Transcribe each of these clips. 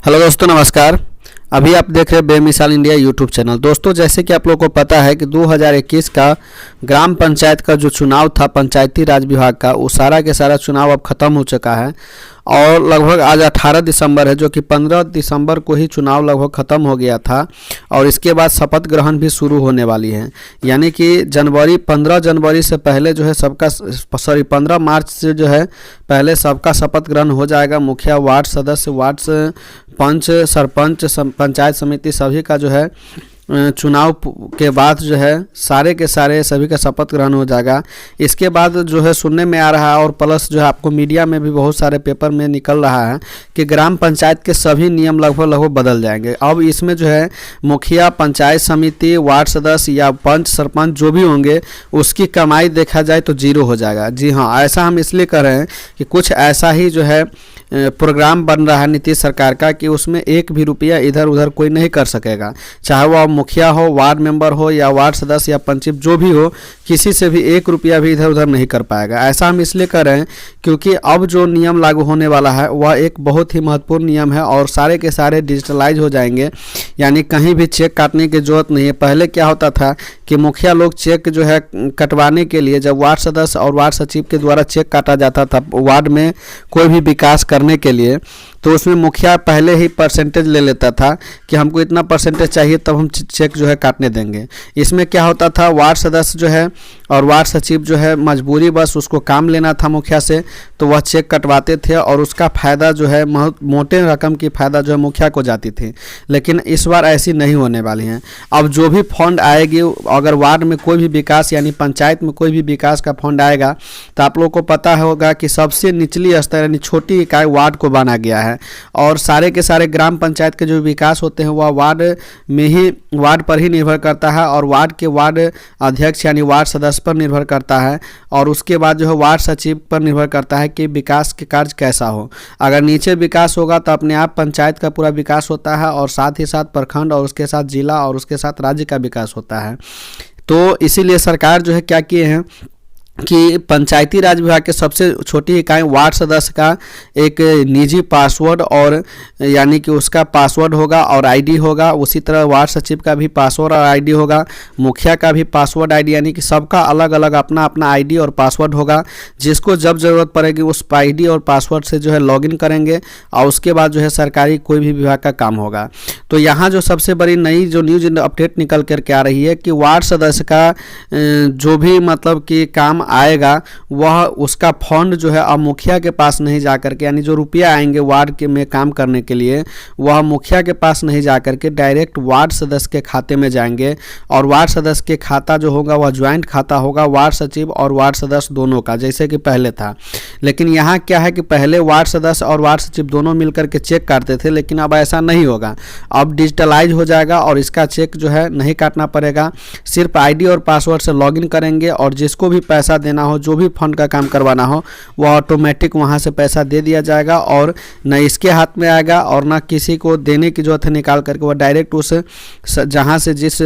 Hello दोस्तों, नमस्कार। अभी आप देख रहे हैं बेमिसाल इंडिया यूट्यूब चैनल। दोस्तों, जैसे कि आप लोगों को पता है कि 2021 का ग्राम पंचायत का जो चुनाव था पंचायती राज विभाग का, वो सारा के सारा चुनाव अब ख़त्म हो चुका है और लगभग आज 18 दिसंबर है, जो कि 15 दिसंबर को ही चुनाव लगभग ख़त्म हो गया था और इसके बाद शपथ ग्रहण भी शुरू होने वाली है। यानी कि 15 जनवरी से पहले जो है 15 मार्च से जो है पहले सबका शपथ ग्रहण हो जाएगा। मुखिया, वार्ड सदस्य, वार्ड पंच, सरपंच, पंचायत समिति सभी का जो है चुनाव के बाद जो है सारे के सारे सभी का शपथ ग्रहण हो जाएगा। इसके बाद जो है सुनने में आ रहा है और प्लस जो है आपको मीडिया में भी बहुत सारे पेपर में निकल रहा है कि ग्राम पंचायत के सभी नियम लगभग बदल जाएंगे। अब इसमें जो है मुखिया, पंचायत समिति, वार्ड सदस्य या पंच, सरपंच जो भी होंगे उसकी कमाई देखा जाए तो जीरो हो जाएगा। जी हाँ, ऐसा हम इसलिए कर रहे हैं कि कुछ ऐसा ही जो है प्रोग्राम बन रहा है नीतीश सरकार का कि उसमें एक भी रुपया इधर उधर कोई नहीं कर सकेगा, चाहे वो मुखिया हो, वार्ड मेंबर हो या वार्ड सदस्य या पंचिप जो भी हो, किसी से भी एक रुपया भी इधर उधर नहीं कर पाएगा। ऐसा हम इसलिए कर रहे हैं क्योंकि अब जो नियम लागू होने वाला है वह एक बहुत ही महत्वपूर्ण नियम है और सारे के सारे डिजिटलाइज हो जाएंगे। यानी कहीं भी चेक काटने की जरूरत नहीं है। पहले क्या होता था कि मुखिया लोग चेक जो है कटवाने के लिए जब वार्ड सदस्य और वार्ड सचिव के द्वारा चेक काटा जाता था वार्ड में कोई भी विकास करने के लिए, तो उसमें मुखिया पहले ही परसेंटेज ले लेता था कि हमको इतना परसेंटेज चाहिए तब हम चेक जो है काटने देंगे। इसमें क्या होता था, वार्ड सदस्य जो है और वार्ड सचिव जो है मजबूरी बस उसको काम लेना था मुखिया से, तो वह चेक कटवाते थे और उसका फ़ायदा जो है मोटे रकम की फ़ायदा जो है मुखिया को जाती थी। लेकिन इस बार ऐसी नहीं होने वाली हैं। अब जो भी फंड आएगी, अगर वार्ड में कोई भी विकास यानी पंचायत में कोई भी विकास का फंड आएगा तो आप लोगों को पता होगा कि सबसे निचली स्तर यानी छोटी इकाई वार्ड को बना गया है और सारे के सारे ग्राम पंचायत के जो विकास होते हैं वह वार्ड पर ही निर्भर करता है और वार्ड के वार्ड अध्यक्ष यानी वार्ड सदस्य पर निर्भर करता है और उसके बाद जो है वार्ड सचिव पर निर्भर करता है कि विकास के कार्य कैसा हो। अगर नीचे विकास होगा तो अपने आप पंचायत का पूरा विकास होता है और साथ ही साथ प्रखंड और उसके साथ जिला और उसके साथ राज्य का विकास होता है। तो इसीलिए सरकार जो है क्या किए हैं कि पंचायती राज विभाग के सबसे छोटी इकाई वार्ड सदस्य का एक निजी पासवर्ड और यानी कि उसका पासवर्ड होगा और आईडी होगा। उसी तरह वार्ड सचिव का भी पासवर्ड और आईडी होगा, मुखिया का भी पासवर्ड आईडी, यानी कि सबका अलग अलग अपना अपना आईडी और पासवर्ड होगा। जिसको जब ज़रूरत पड़ेगी उस आईडी और पासवर्ड से जो है लॉगिन करेंगे और उसके बाद जो है सरकारी कोई भी विभाग का काम होगा। तो यहाँ जो सबसे बड़ी नई जो न्यूज अपडेट निकल करके आ रही है कि वार्ड सदस्य का जो भी मतलब कि काम आएगा वह उसका फंड जो है अब मुखिया के पास नहीं जा करके, यानी जो रुपया आएंगे वार्ड के में काम करने के लिए वह मुखिया के पास नहीं जा करके डायरेक्ट वार्ड सदस्य के खाते में जाएंगे और वार्ड सदस्य के खाता जो होगा वह ज्वाइंट खाता होगा वार्ड सचिव और वार्ड सदस्य दोनों का, जैसे कि पहले था। लेकिन यहाँ क्या है कि पहले वार्ड सदस्य और वार्ड सचिव दोनों मिलकर के चेक काटते थे, लेकिन अब ऐसा नहीं होगा। अब डिजिटलाइज हो जाएगा और इसका चेक जो है नहीं काटना पड़ेगा, सिर्फ आईडी और पासवर्ड से लॉगिन करेंगे और जिसको भी पैसा देना हो, जो भी फंड का काम करवाना हो, वह ऑटोमेटिक वहां से पैसा दे दिया जाएगा और न इसके हाथ में आएगा और न किसी को देने की जरूरत है निकाल करके। वह डायरेक्ट उस जहां से जिस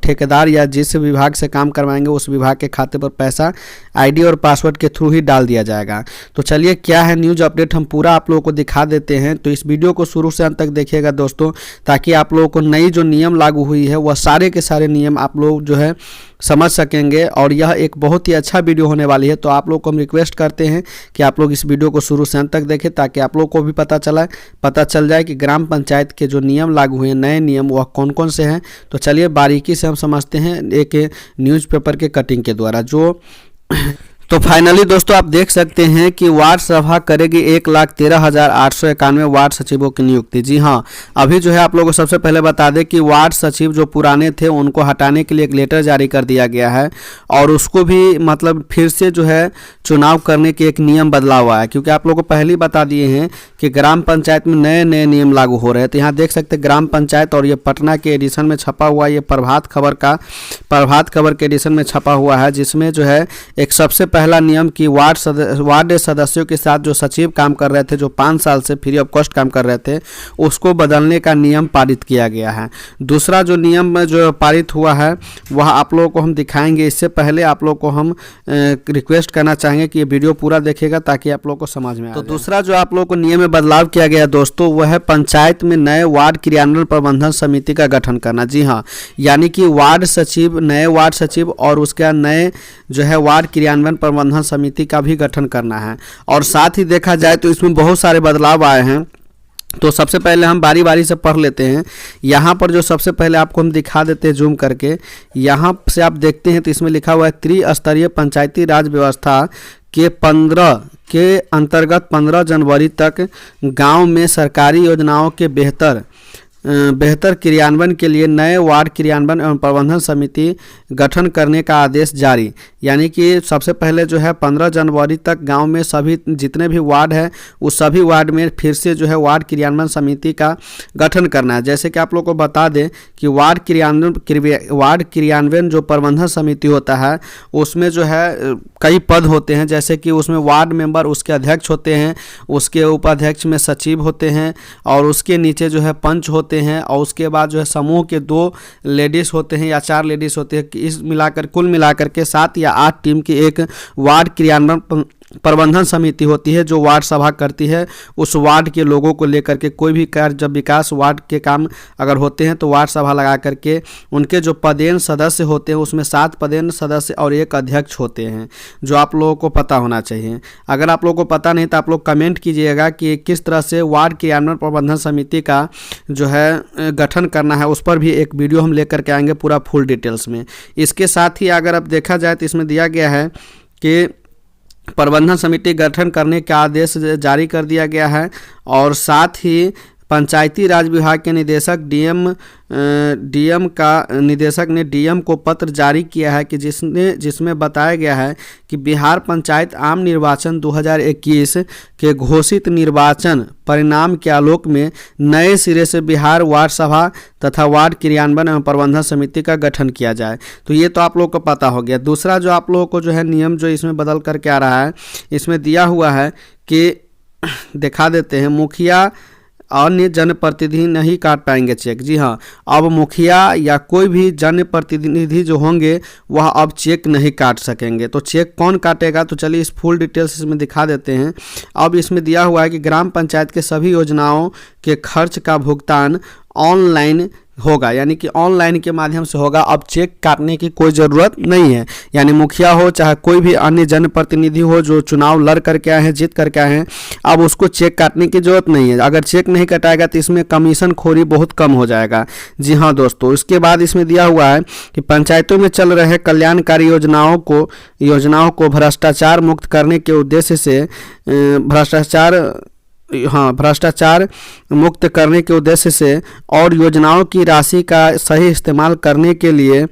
ठेकेदार या जिस विभाग से काम करवाएंगे उस विभाग के खाते पर पैसा आईडी और पासवर्ड के थ्रू ही डाल दिया जाएगा। तो चलिए क्या है न्यूज अपडेट हम पूरा आप लोगों को दिखा देते हैं। तो इस वीडियो को शुरू से अंत तक देखिएगा दोस्तों, ताकि आप लोगों को नई जो नियम लागू हुई है वह सारे के सारे नियम आप लोग जो है समझ सकेंगे और यह एक बहुत ही अच्छा वीडियो होने वाली है। तो आप लोग को हम रिक्वेस्ट करते हैं कि आप लोग इस वीडियो को शुरू से अंत तक देखें ताकि आप लोग को भी पता चल जाए कि ग्राम पंचायत के जो नियम लागू हुए हैं, नए नियम, वह कौन कौन से हैं। तो चलिए बारीकी से हम समझते हैं एक न्यूज़पेपर के कटिंग के द्वारा। तो फाइनली दोस्तों आप देख सकते हैं कि वार्ड सभा करेगी 1,13,891 वार्ड सचिवों की नियुक्ति। जी हाँ, अभी जो है आप लोगों को सबसे पहले बता दें कि वार्ड सचिव जो पुराने थे उनको हटाने के लिए एक लेटर जारी कर दिया गया है और उसको भी मतलब फिर से जो है चुनाव करने के एक नियम बदला हुआ है, क्योंकि आप लोगों को पहले ही बता दिए हैं कि ग्राम पंचायत में नए नए नियम लागू हो रहे हैं। तो यहाँ देख सकते हैं ग्राम पंचायत और ये पटना के एडिशन में छपा हुआ, ये प्रभात खबर के एडिशन में छपा हुआ है, जिसमें जो है एक सबसे पहला नियम कि वार्ड सदस्यों के साथ जो सचिव काम कर रहे थे, जो 5 साल से फ्री ऑफ कॉस्ट काम कर रहे थे, उसको बदलने का नियम पारित किया गया है। दूसरा जो नियम जो पारित हुआ है वह आप लोगों को हम दिखाएंगे। इससे पहले आप लोगों को हम रिक्वेस्ट करना चाहेंगे कि ये वीडियो पूरा देखिएगा ताकि आप लोगों को समझ में आए। तो दूसरा जो आप लोगों को नियम में बदलाव किया गया दोस्तों, वह है पंचायत में नए वार्ड क्रियान्वयन प्रबंधन समिति का गठन करना। जी हाँ, यानी कि वार्ड सचिव, नए वार्ड सचिव और उसके बाद नए जो है वार्ड क्रियान्वयन प्रबंधन समिति का भी गठन करना है। और साथ ही देखा जाए तो इसमें बहुत सारे बदलाव आए हैं। तो सबसे पहले हम बारी बारी से पढ़ लेते हैं। यहाँ पर जो सबसे पहले आपको हम दिखा देते हैं जूम करके, यहाँ से आप देखते हैं तो इसमें लिखा हुआ है त्रिस्तरीय पंचायती राज व्यवस्था के 15 के अंतर्गत 15 जनवरी तक गांव में सरकारी योजनाओं के बेहतर क्रियान्वयन के लिए नए वार्ड क्रियान्वयन एवं प्रबंधन समिति गठन करने का आदेश जारी। यानी कि सबसे पहले जो है 15 जनवरी तक गांव में सभी जितने भी वार्ड है उस सभी वार्ड में फिर से जो है वार्ड क्रियान्वयन समिति का गठन करना है। जैसे कि आप लोग को बता दें कि वार्ड क्रियान्वयन जो प्रबंधन समिति होता है उसमें जो है कई पद होते हैं। जैसे कि उसमें वार्ड मेंबर, उसके अध्यक्ष होते हैं, उसके उपाध्यक्ष में सचिव होते हैं और उसके नीचे जो है पंच होते हैं और उसके बाद जो है समूह के 2 लेडीज होते हैं या 4 लेडीज होते हैं। इस कुल मिलाकर के 7 या 8 टीम की एक वार्ड क्रियान्वयन प्रबंधन समिति होती है जो वार्ड सभा करती है। उस वार्ड के लोगों को लेकर के कोई भी कार्य, जब विकास वार्ड के काम अगर होते हैं तो वार्ड सभा लगा करके उनके जो पदेन सदस्य होते हैं उसमें 7 पदेन सदस्य और 1 अध्यक्ष होते हैं, जो आप लोगों को पता होना चाहिए। अगर आप लोगों को पता नहीं तो आप लोग कमेंट कीजिएगा कि किस तरह से वार्ड क्रियान्वयन प्रबंधन समिति का जो है गठन करना है। उस पर भी एक वीडियो हम लेकर के आएंगे पूरा फुल डिटेल्स में। इसके साथ ही अगर अब देखा जाए तो इसमें दिया गया है कि प्रबंधन समिति गठन करने का आदेश जारी कर दिया गया है और साथ ही पंचायती राज विभाग के निदेशक निदेशक ने डीएम को पत्र जारी किया है कि जिसमें बताया गया है कि बिहार पंचायत आम निर्वाचन 2021 के घोषित निर्वाचन परिणाम के आलोक में नए सिरे से बिहार वार्ड सभा तथा वार्ड क्रियान्वयन एवं प्रबंधन समिति का गठन किया जाए। तो ये तो आप लोगों को पता हो गया। दूसरा जो आप लोगों को जो है नियम जो इसमें बदल करके आ रहा है, इसमें दिया हुआ है कि दिखा देते हैं, मुखिया अन्य जनप्रतिनिधि नहीं काट पाएंगे चेक। जी हाँ, अब मुखिया या कोई भी जनप्रतिनिधि जो होंगे वह अब चेक नहीं काट सकेंगे। तो चेक कौन काटेगा, तो चलिए इस फुल डिटेल्स इसमें दिखा देते हैं। अब इसमें दिया हुआ है कि ग्राम पंचायत के सभी योजनाओं के खर्च का भुगतान ऑनलाइन होगा, यानी कि ऑनलाइन के माध्यम से होगा। अब चेक काटने की कोई ज़रूरत नहीं है। यानी मुखिया हो चाहे कोई भी अन्य जनप्रतिनिधि हो जो चुनाव लड़ करके आए हैं, जीत करके आए हैं, अब उसको चेक काटने की ज़रूरत नहीं है। अगर चेक नहीं कटाएगा तो इसमें कमीशन खोरी बहुत कम हो जाएगा। जी हाँ दोस्तों, इसके बाद इसमें दिया हुआ है कि पंचायतों में चल रहे कल्याणकारी योजनाओं को भ्रष्टाचार मुक्त करने के उद्देश्य से भ्रष्टाचार मुक्त करने के उद्देश्य से और योजनाओं की राशि का सही इस्तेमाल करने के लिए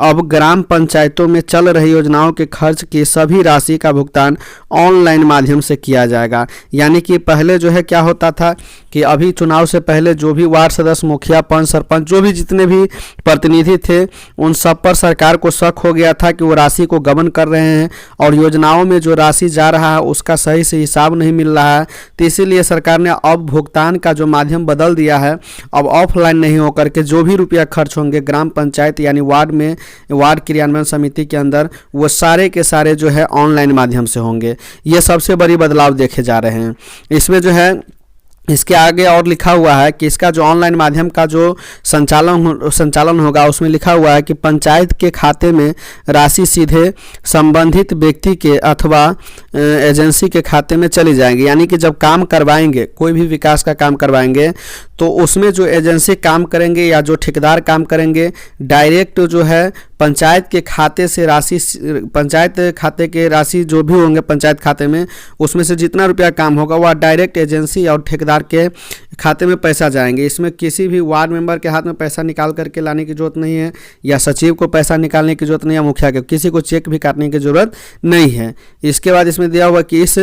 अब ग्राम पंचायतों में चल रही योजनाओं के खर्च की सभी राशि का भुगतान ऑनलाइन माध्यम से किया जाएगा। यानी कि पहले जो है क्या होता था कि अभी चुनाव से पहले जो भी वार्ड सदस्य, मुखिया, पंच, सरपंच, जो भी जितने भी प्रतिनिधि थे, उन सब पर सरकार को शक हो गया था कि वो राशि को गबन कर रहे हैं और योजनाओं में जो राशि जा रहा है उसका सही से हिसाब नहीं मिल रहा है। तो इसीलिए सरकार ने अब भुगतान का जो माध्यम बदल दिया है। अब ऑफलाइन नहीं होकर के जो भी रुपया खर्च होंगे ग्राम पंचायत यानी वार्ड में, वार्ड क्रियान्वयन समिति के अंदर, वो सारे के सारे जो है ऑनलाइन माध्यम से होंगे। ये सबसे बड़ी बदलाव देखे जा रहे हैं। इसमें जो है इसके आगे और लिखा हुआ है कि इसका जो ऑनलाइन माध्यम का जो संचालन होगा उसमें लिखा हुआ है कि पंचायत के खाते में राशि सीधे संबंधित व्यक्ति के अथवा एजेंसी के खाते में चली जाएंगी। यानी कि जब काम करवाएंगे, कोई भी विकास का काम करवाएंगे, तो उसमें जो एजेंसी काम करेंगे या जो ठेकेदार काम करेंगे, डायरेक्ट जो है पंचायत के खाते से राशि, पंचायत खाते के राशि जो भी होंगे पंचायत खाते में, उसमें से जितना रुपया काम होगा वह डायरेक्ट एजेंसी और ठेकेदार के खाते में पैसा जाएंगे। इसमें किसी भी वार्ड मेंबर के हाथ में पैसा निकाल करके लाने की ज़रूरत नहीं है, या सचिव को पैसा निकालने की ज़रूरत नहीं है, मुखिया के, किसी को चेक भी काटने की ज़रूरत नहीं है। इसके बाद इसमें दिया हुआ कि इस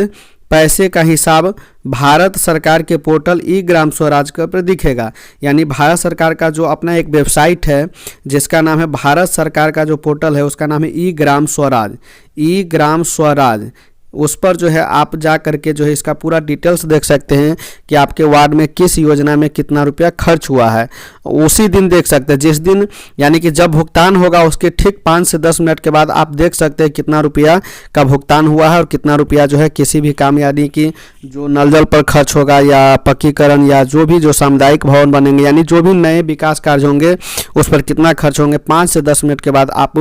पैसे का हिसाब भारत सरकार के पोर्टल ई ग्राम स्वराज के पर दिखेगा। यानी भारत सरकार का जो अपना एक वेबसाइट है जिसका नाम है, भारत सरकार का जो पोर्टल है उसका नाम है ई ग्राम स्वराज, ई ग्राम स्वराज। उस पर जो है आप जा करके जो है इसका पूरा डिटेल्स देख सकते हैं कि आपके वार्ड में किस योजना में कितना रुपया खर्च हुआ है। उसी दिन देख सकते हैं, जिस दिन यानी कि जब भुगतान होगा उसके ठीक 5 से 10 मिनट के बाद आप देख सकते हैं कितना रुपया का भुगतान हुआ है और कितना रुपया जो है किसी भी काम यानी कि जो नल जल पर खर्च होगा या पक्कीकरण या जो भी जो सामुदायिक भवन बनेंगे यानी जो भी नए विकास कार्य होंगे उस पर कितना खर्च होंगे। 5 से 10 मिनट के बाद आप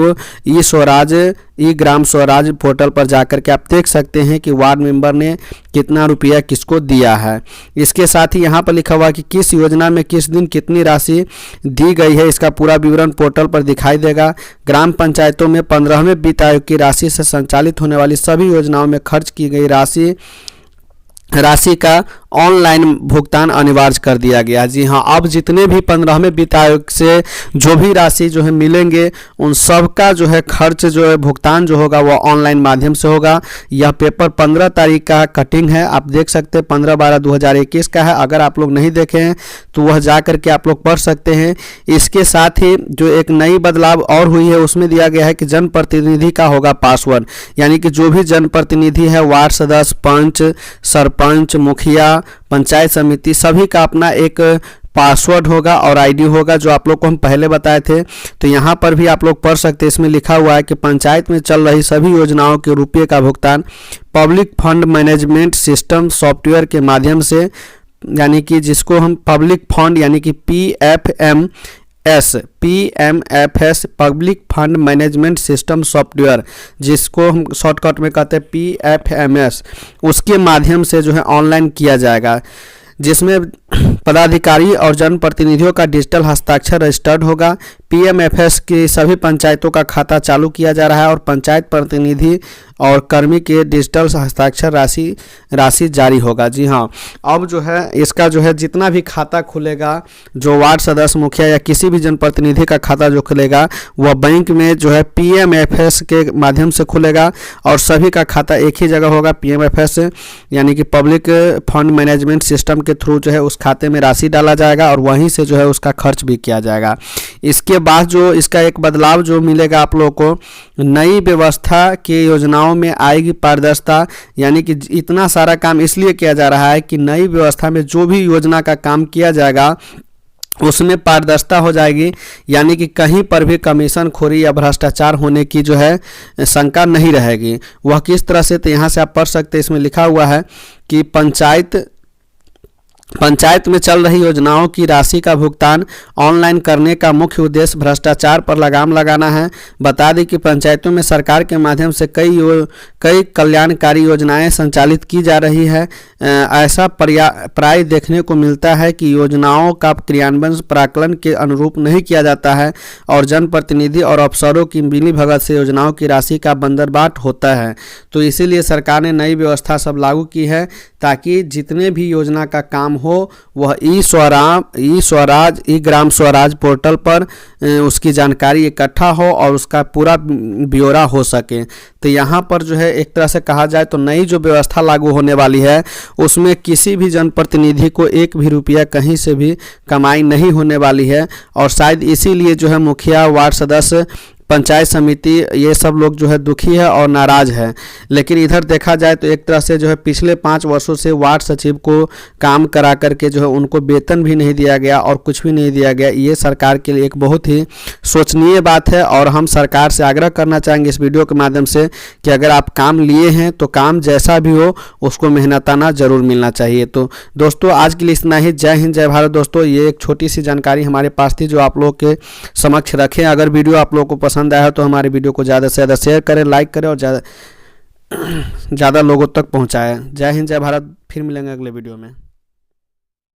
ई स्वराज, ई ग्राम स्वराज पोर्टल पर जाकर के आप देख सकते हैं कि वार्ड मेंबर ने कितना रुपया किसको दिया है। इसके साथ ही यहाँ पर लिखा हुआ कि किस योजना में किस दिन कितनी राशि दी गई है, इसका पूरा विवरण पोर्टल पर दिखाई देगा। ग्राम पंचायतों में 15वें वित्त आयोग की राशि से संचालित होने वाली सभी योजनाओं में खर्च की गई राशि का ऑनलाइन भुगतान अनिवार्य कर दिया गया। जी हाँ, अब जितने भी 15वें वित्त आयोग से जो भी राशि जो है मिलेंगे उन सब का जो है खर्च जो है भुगतान जो होगा वो ऑनलाइन माध्यम से होगा। यह पेपर 15 तारीख का कटिंग है, आप देख सकते हैं 15/12/2021 का है। अगर आप लोग नहीं देखे हैं तो वह जा करके आप लोग पढ़ सकते हैं। इसके साथ ही जो एक नई बदलाव और हुई है उसमें दिया गया है कि जनप्रतिनिधि का होगा पासवर्ड, यानी कि जो भी जनप्रतिनिधि है वार्ड सदस्य, पंच, सरपंच, मुखिया, पंचायत समिति सभी का अपना एक पासवर्ड होगा और आईडी होगा, जो आप लोग को हम पहले बताए थे। तो यहाँ पर भी आप लोग पढ़ सकते हैं, इसमें लिखा हुआ है कि पंचायत में चल रही सभी योजनाओं के रुपये का भुगतान public fund management system software के माध्यम से, यानी कि जिसको हम पब्लिक फंड यानी कि PMFS public fund management system software, जिसको हम शॉर्टकट में कहते हैं PFMS, उसके माध्यम से जो है ऑनलाइन किया जाएगा, जिसमें पदाधिकारी और जनप्रतिनिधियों का डिजिटल हस्ताक्षर रजिस्टर्ड होगा। PMFS की सभी पंचायतों का खाता चालू किया जा रहा है और पंचायत प्रतिनिधि और कर्मी के डिजिटल हस्ताक्षर राशि जारी होगा। जी हाँ, अब जो है इसका जो है जितना भी खाता खुलेगा, जो वार्ड सदस्य, मुखिया या किसी भी जनप्रतिनिधि का खाता जो खुलेगा वह बैंक में जो है PMFS के माध्यम से खुलेगा और सभी का खाता एक ही जगह होगा। PMFS यानी कि पब्लिक फंड मैनेजमेंट सिस्टम के थ्रू जो है उस खाते में राशि डाला जाएगा और वहीं से जो है उसका खर्च भी किया जाएगा। इसके बाद जो इसका एक बदलाव जो मिलेगा आप लोगों को, नई व्यवस्था की योजनाओं में आएगी पारदर्शिता, यानी कि इतना सारा काम इसलिए किया जा रहा है कि नई व्यवस्था में जो भी योजना का काम किया जाएगा उसमें पारदर्शिता हो जाएगी, यानी कि कहीं पर भी कमीशन खोरी या भ्रष्टाचार होने की जो है शंका नहीं रहेगी। वह किस तरह से, तो यहाँ से आप पढ़ सकते हैं, इसमें लिखा हुआ है कि पंचायत में चल रही योजनाओं की राशि का भुगतान ऑनलाइन करने का मुख्य उद्देश्य भ्रष्टाचार पर लगाम लगाना है। बता दें कि पंचायतों में सरकार के माध्यम से कई कल्याणकारी योजनाएं संचालित की जा रही है। ऐसा प्राय देखने को मिलता है कि योजनाओं का क्रियान्वयन प्राक्कलन के अनुरूप नहीं किया जाता है और जनप्रतिनिधि और अफसरों की मिलीभगत से योजनाओं की राशि का बंदरबाट होता है। तो इसीलिए सरकार ने नई व्यवस्था सब लागू की है ताकि जितने भी योजना का काम हो वह ई ग्राम स्वराज पोर्टल पर उसकी जानकारी इकट्ठा हो और उसका पूरा ब्यौरा हो सके। तो यहाँ पर जो है एक तरह से कहा जाए तो नई जो व्यवस्था लागू होने वाली है उसमें किसी भी जनप्रतिनिधि को एक भी रुपया कहीं से भी कमाई नहीं होने वाली है और शायद इसीलिए जो है मुखिया, वार्ड सदस्य, पंचायत समिति ये सब लोग जो है दुखी है और नाराज़ है। लेकिन इधर देखा जाए तो एक तरह से जो है पिछले 5 वर्षों से वार्ड सचिव को काम करा करके जो है उनको वेतन भी नहीं दिया गया और कुछ भी नहीं दिया गया। ये सरकार के लिए एक बहुत ही शोचनीय बात है और हम सरकार से आग्रह करना चाहेंगे इस वीडियो के माध्यम से कि अगर आप काम लिए हैं तो काम जैसा भी हो उसको मेहनताना ज़रूर मिलना चाहिए। तो दोस्तों आज के लिए इतना ही। जय हिंद, जय भारत। दोस्तों ये एक छोटी सी जानकारी हमारे पास थी जो आप लोग के समक्ष रखें। अगर वीडियो आप लोगों को पसंद आया तो हमारे वीडियो को ज़्यादा से ज़्यादा शेयर करें, लाइक करें और ज़्यादा लोगों तक पहुंचाएं। जय हिंद, जय भारत। फिर मिलेंगे अगले वीडियो में।